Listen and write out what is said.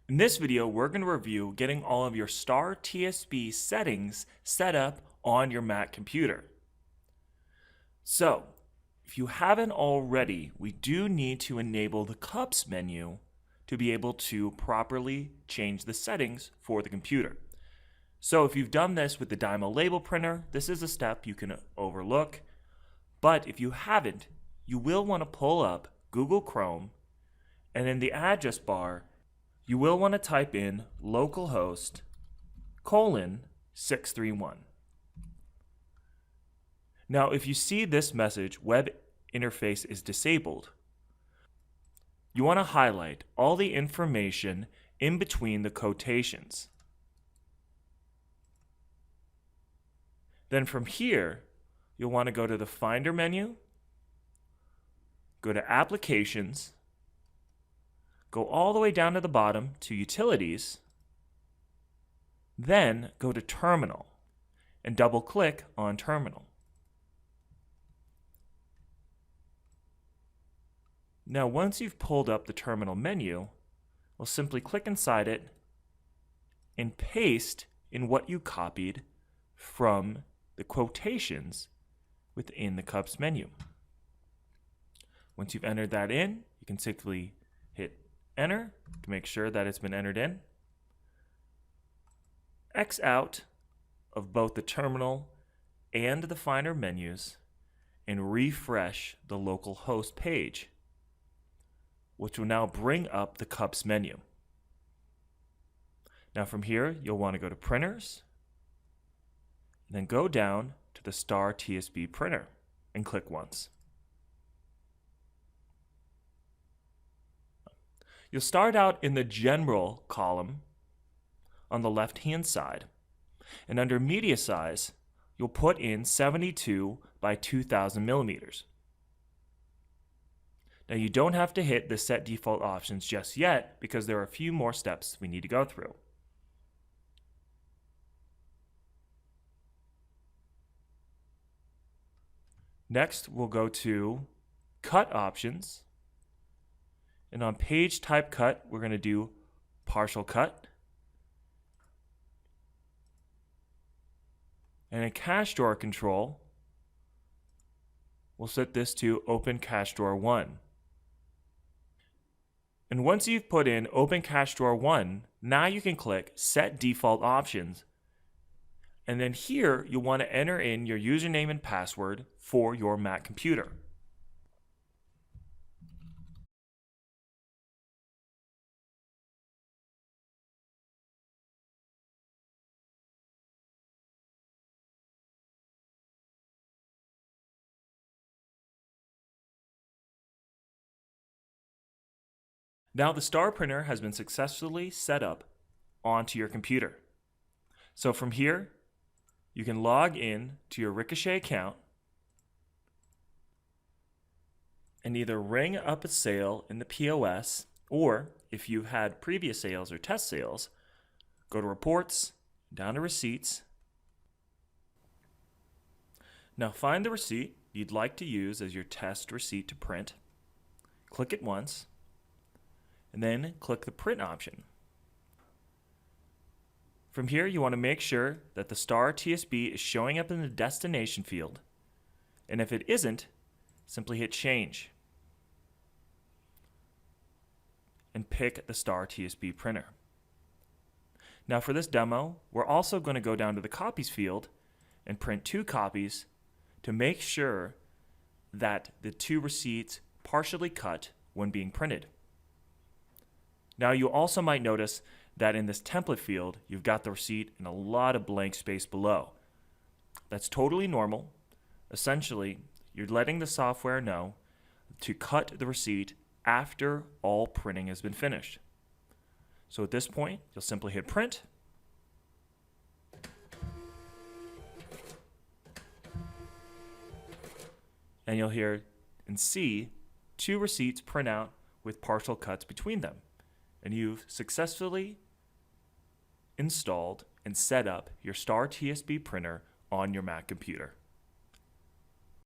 In this video, we're going to review getting all of your Star TSB settings set up on your Mac computer. So, if you haven't already, we do need to enable the Cups menu to be able to properly change the settings for the computer. So if you've done this with the Dymo label printer, this is a step you can overlook. But if you haven't, you will want to pull up Google Chrome, and in the address bar, you will want to type in localhost colon 631. Now, if you see this message, web interface is disabled, you want to highlight all the information in between the quotations. Then from here, you'll want to go to the Finder menu, go to Applications, go all the way down to the bottom to Utilities, then go to Terminal and double-click on Terminal. Now, once you've pulled up the Terminal menu, we'll simply click inside it and paste in what you copied from the quotations within the Cups menu. Once you've entered that in, you can simply hit Enter to make sure that it's been entered in. X out of both the Terminal and the Finder menus and refresh the local host page, which will now bring up the Cups menu. Now from here, you'll want to go to Printers, and then go down to the Star TSB printer and click once. You'll start out in the General column on the left-hand side, and under Media Size, you'll put in 72 by 2000 millimeters. Now you don't have to hit the Set Default Options just yet because there are a few more steps we need to go through. Next, we'll go to Cut Options, and on Page Type Cut, we're going to do Partial Cut. And in Cache Drawer Control, we'll set this to Open Cache Drawer 1. And once you've put in Open Cache Drawer 1, now you can click Set Default Options. And then here, you'll want to enter in your username and password for your Mac computer. Now the Star printer has been successfully set up onto your computer. So from here, you can log in to your Ricochet account and either ring up a sale in the POS, or if you've had previous sales or test sales, go to Reports, down to Receipts. Now find the receipt you'd like to use as your test receipt to print. Click it once, and then click the Print option. From here, you want to make sure that the Star TSB is showing up in the destination field, and if it isn't, simply hit Change and pick the Star TSB printer. Now for this demo, we're also going to go down to the Copies field and print 2 copies to make sure that the 2 receipts partially cut when being printed. Now you also might notice that in this template field, you've got the receipt and a lot of blank space below. That's totally normal. Essentially, you're letting the software know to cut the receipt after all printing has been finished. So at this point, you'll simply hit Print. And you'll hear and see 2 receipts print out with partial cuts between them. And you've successfully installed and set up your Star TSB printer on your Mac computer.